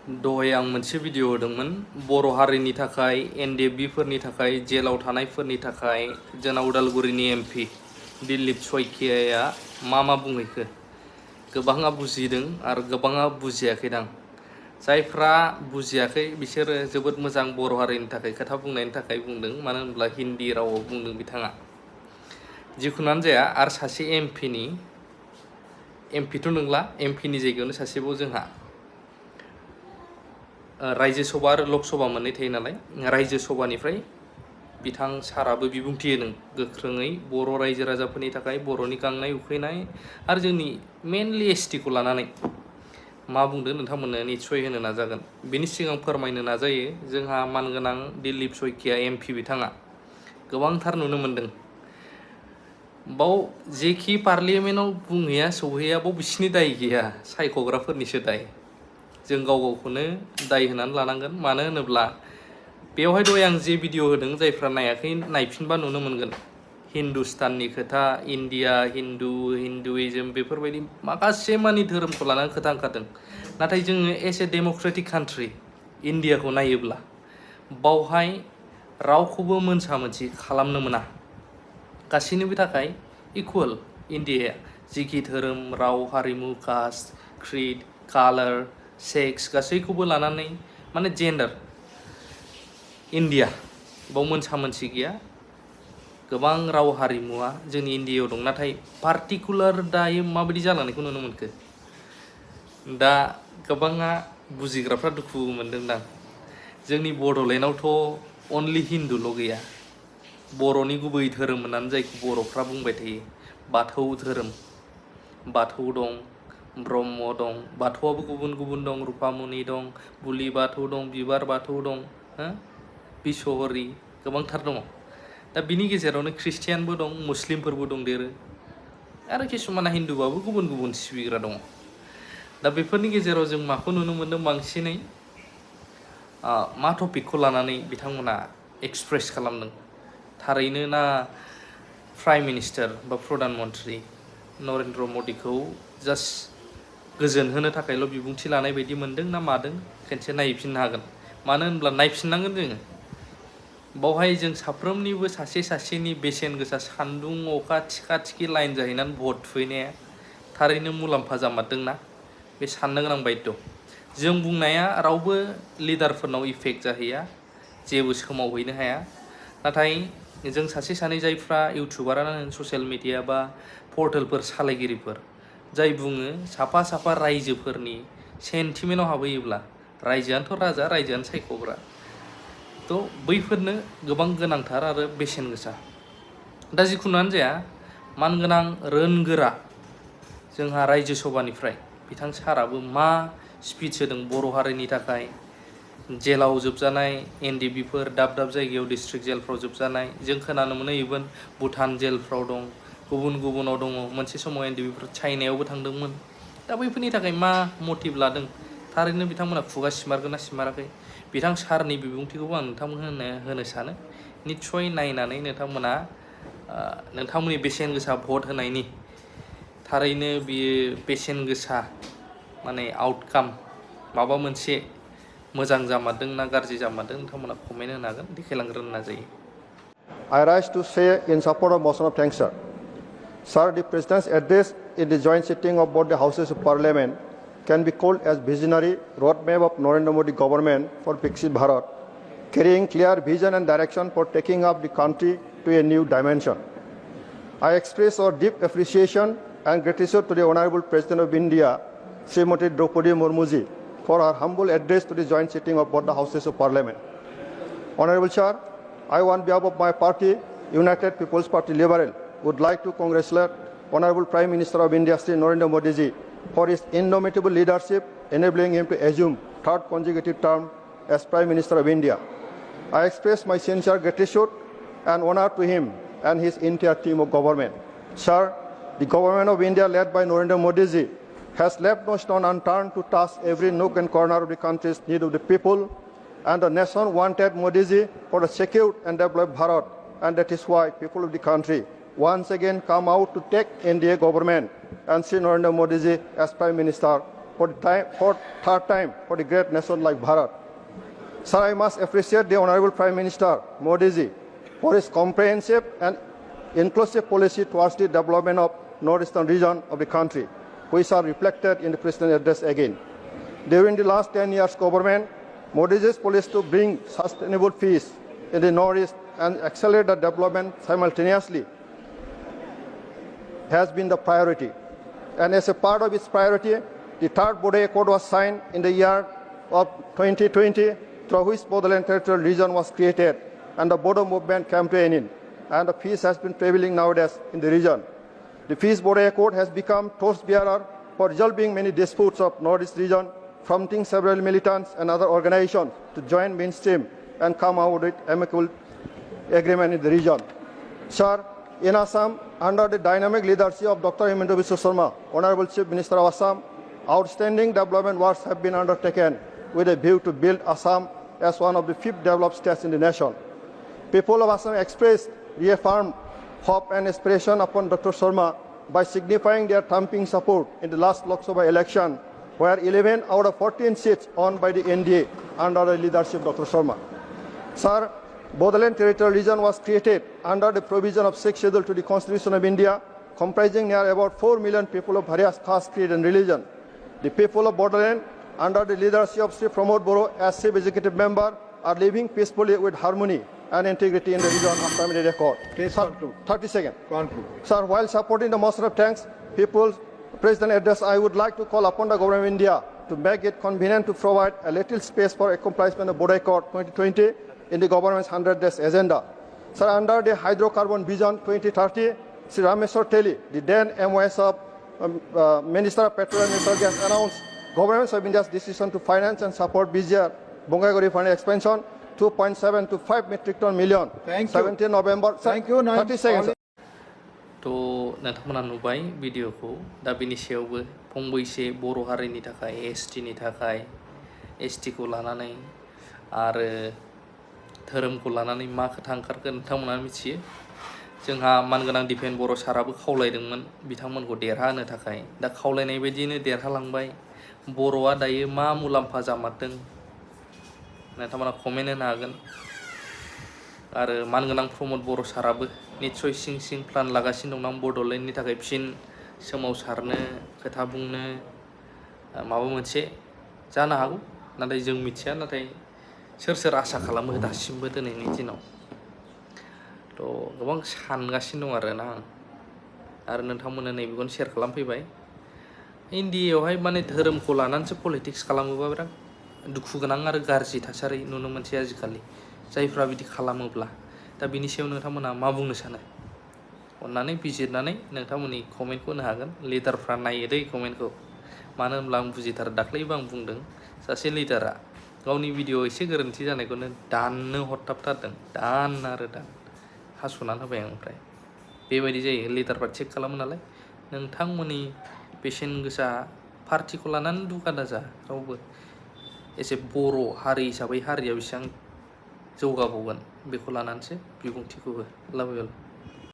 दहाय आं मोनसे भिडिअ होदोंमोन बर' हारिनि थाखाय NDFB फोरनि थाखाय जेलाव थानायफोरनि थाखाय जोंना उदालगुरिनि MP दिलीप शइकियाया मा बुंहैखो गोबाङा बुजिदों आरो गोबाङा बुजियाखैदां जायफ्रा बुजियाखै बिसोरो जोबोद मोजां बर' हारिनि थाखाय खोथा बुंनायनि थाखाय बुंदों मानो होनब्ला हिन्दी रावाव बुंदों बिथाङा जिखुनुआनो जाया आरो सासे MPथ' नंला MPनि जायगायावनो सासेबाव जोंहा राज्यो सभा आरो लक सभा मोननै थायो नालाय राज्यो सभानिफ्राय बिथां साराबो बिबुंथि होदों गोख्रोङै बर' रायजो राजाफोरनि थाखाय बर'नि गांनाय उखैनाय आरो जोंनि मेनलि ST खौ लानानै मा बुंदों नोंथांमोननो निस्सय होनो नाजागोन बेनि सिगां फोरमायनो नाजायो जोंहा मानगोनां दिलीप शइकिया MP बिथाङा गोबांथार नुनो मोनदों बाव जेखि पार्लियामेन्टआव बुंहैया सौहैया बाव बिसिनि दाय गैया सायख'ग्राफोरनिसो दाय जों गाव गावखौनो दाय होनानै लानांगोन मानो होनोब्ला बेवहाय दहाय आं जे भिडिअ होदों जायफ्रा नायाखै नायफिनबा नुनो मोनगोन हिन्दुस्ताननि खोथा इन्डिया हिन्दुइज्म बेफोरबायदि माखासे मानि धोरोमखौ लानानै खोथा ओंखारदों नाथाय जोङो एस ए डेम'क्रेटिक कान्ट्रि इन्डियाखौ नायोब्ला बावहाय रावखौबो मोनसा मोनसि खालामनो मोना गासैनिबो थाखाय इकुवेल इन्डियाया जिखि धोरोम राव हारिमु कास्ट क्रिड कालार सेक्स गासैखौबो लानानै माने जेन्डार इन्डिया बाव मोनसा मोनसि गैया गोबां राव हारिमुवा जोंनि इन्डियायाव दं नाथाय पार्टिकुलार दायो माबायदि जालांनायखौ नुनो मोनखो दा गोबाङा बुजिग्राफ्रा दुखु मोनदोंदां जोंनि बड'लेण्डआवथ' अनलि हिन्दुल' गैया बर'नि गुबै धोरोम होननानै जायखौ बर'फ्रा बुंबाय थायो बाथौ धोरोम बाथौ दं ब्रह्म दं बाथौआबो गुबुन गुबुन दं रुपामनि दं बुलि बाथौ दं बिबार बाथौ दं बिसहरि गोबांथार दङ दा बिनि गेजेरावनो ख्रिस्टियानबो दं मुस्लिमफोरबो दंदेरो आरो किसुमाना हिन्दुबाबो गुबुन गुबुन सिबिग्रा दङ दा बेफोरनि गेजेराव जों माखौ नुनो मोनदों बांसिनै मा टपिकखौ लानानै बिथांमोना एक्सप्रेस खालामदों थारैनो ना प्राइम मिनिस्टार बा प्रधान मन्त्रि नरेन्द्र मदिखौ जास्ट गोजोन होनो थाखायल' बिबुंथि लानाय बायदि मोनदों ना मादों खनसे नायफिननो हागोन मानो होनब्ला नायफिननांगोन जोङो बावहाय जों साफ्रोमनिबो सासे सासेनि बेसेन गोसा सान्दुं अखा थिखा थिखि लाइन जाहैनानै भट थुहैनाया थारैनो मुलाम्फा जामारदोंना बे साननो गोनां बायद' जों बुंनाया रावबो लिडारफोरनाव इफेक्ट जाहैया जेबो सोमावहैनो हाया नाथाय जों सासे सानै जायफ्रा इउटुबारानो होन ससियेल मिडिया बा पर्टेलफोर सालायगिरिफोर जाय बुङो साफा साफा रायजोफोरनि सेन्टिमेन्टआव हाबहैयोब्ला रायजोआनोथ' राजा रायजोआनो सायख'ग्रा थ' बैफोरनो गोबां गोनांथार आरो बेसेन गोसा दा जिखुनुआनो जाया मानगोनां रोनगोरा जोंहा राज्यो सभानिफ्राय बिथां साराबो मा स्पिच होदों बर' हारिनि थाखाय जेलाव जोबजानाय NDFB दाब दाब जायगायाव डिस्ट्रिक्ट जेलफ्राव जोबजानाय जों खोनानो मोनो इभेन भुटान जेलफ्राव दं गुबुन गुबुनाव दङ मोनसे समाव NDFB चाइनायावबो थांदोंमोन दा बैफोरनि थाखाय मा मटिभ लादों थारैनो बिथांमोना खुगा सिमारगोन ना सिमाराखै बिथां सारनि बिबुंथिखौबो आं नोंथांमोननो होनो सानो निस्सय नायनानै नोंथांमोना नोंथांमोननि बेसेन गोसा भट होनायनि थारैनो बियो बेसेन गोसा माने आउटकाम माबा मोनसे मोजां जामारदों ना गाज्रि जामारदों नोंथांमोना कमेन्ट होनो हागोन देखायलांग्रोनो नाजायो I rise to say in support of motion of thanks, sir. Sir, the President's address in the joint sitting of both the Houses of Parliament can be called as visionary roadmap of Narendra Modi government for Viksit Bharat, carrying clear vision and direction for taking up the country to a new dimension. I express our deep appreciation and gratitude to the Honorable President of India, Srimati Draupadi Murmuji, for her humble address to the joint sitting of both the Houses of Parliament. Honorable Chair, I, on behalf of my party, United People's Party Liberal, would like to congratulate Honorable Prime Minister of India, Sri Narendra Modi ji, for his indomitable leadership, enabling him to assume third consecutive term as Prime Minister of India. I express my sincere gratitude and honor to him and his entire team of government. Sir, the government of India, led by Narendra Modi ji, has left no stone unturned to touch every nook and corner of the country's need of the people, and the nation wanted Modi ji for a secure and developed Bharat, and that is why people of the country once again come out to take NDA government and Sri Narendra Modi ji as Prime Minister for third time for the great nation like Bharat. Sir, I must appreciate the Honorable Prime Minister Modi ji for his comprehensive and inclusive policy towards the development of northeastern region of the country, which are reflected in the President's address again. During the last 10 years government, Modi ji's policy to bring sustainable peace in the northeast and accelerate the development simultaneously has been the priority. And as a part of its priority, the third Boro Accord was signed in the year of 2020, through which Bodoland Territorial Region was created and the Bodo movement came to an end, and the peace has been prevailing nowadays in the region. The Peace Boro Accord has become torchbearer for resolving many disputes of Northeast region, prompting several militants and other organizations to join mainstream and come out with amicable agreement in the region. Sir, in Assam, under the dynamic leadership of Dr. Himanta Biswa Sharma, Honorable Chief Minister of Assam, outstanding development works have been undertaken with a view to build Assam as one of the 5th developed states in the nation. People of Assam expressed, reaffirmed hope and aspiration upon Dr. Sharma by signifying their thumping support in the last Lok Sabha election, where 11 out of 14 seats won by the NDA under the leadership of Dr. Sharma. Sir, Bodoland Territorial Region was created under the provision of 6th Schedule to the Constitution of India, comprising near about 4 million people of various caste, creed and religion. The people of Bodoland, under the leadership of Sri Pramod Boro as Chief Executive Member, are living peacefully with harmony and integrity in the region after immediate accord. Please conclude. 30 seconds. Conclude. Sir, while supporting the motion of thanks, People's President address, I would like to call upon the Government of India to make it convenient to provide a little space for accomplishment of Boro Accord 2020 in the government's 100-day agenda. Sir, under the Hydrocarbon Vision 2030, Sri Rameswar Teli, the then MOS of Minister of Petroleum and Natural Gas, announced Government of India's decision to finance and support BGR Bongaigaon refinery expansion 2.7 to 5 metric ton million. Thank you. 17 November. Sir, Thank you. 30 seconds. तो नोंथांमोना नुबाय भिडिअखौ दा बिनि सायावबो फंबैसे बर' हारिनि थाखाय एसटिनि थाखाय एसटिखौ लानानै आरो धोरोमखौ लानानै मा खोथा ओंखारगोन नोंथांमोना मिथियो जोंहा मानगोनां दिफेन बर' साराबो खावलायदोंमोन बिथांमोनखौ देरहाहोनो थाखाय दा खावलायनाय बायदिनो देरहालांबाय बर'आ दायो मा मुलाम्फा जामारदों नोंथांमोना कमेन्ट होनो हागोन आरो मानगोनां प्रमद बर' साराबो निस्सय सिं सिं प्लान लागासिनो दं बड'लेण्डनि थाखाय फिन सोमावसारनो खोथा बुंनो माबा मोनसे जानो हागौ नाथाय जों मिथिया नाथाय सोर सोर आसा खालामो दासिमबो दिनैनि दिनाव थ' गोबां सानगासिनो दं आरो नोंथांमोननो नैबेखौनो शेयार खालामफैबाय इन्डियायावहाय माने धोरोमखौ लानानैसो पलिटिक्स खालामोबा बिराद दुखु गोनां आरो गाज्रि थासारि नुनो मोनसै आजिखालि जायफ्रा बिदि खालामोब्ला दा बिनि सायाव नोंथांमोना मा बुंनो सानो अन्नानै बिजिरनानै नोंथांमोननि कमेन्टखौ होनो हागोन लिडारफ्रा नायो दै कमेन्टखौ मानो होनब्ला आं बुजिथार दाख्लैबो आं बुंदों सासे लिडारा गावनि भिडिअ एसे गोरोन्थि जानायखौनो दाननो हरथाबथारदों दान हास'नानै होबाय आं ओमफ्राय बेबायदि जायो लिडारफ्रा चेक खालामो नालाय नोंथांमोननि बेसेन गोसा पार्टिखौ लानानै दुगा दाजा रावबो एसे बर' हारि हिसाबै हारिया बेसेबां जौगाबावगोन बेखौ लानानैसो बिबुंथिखौ हो लाभ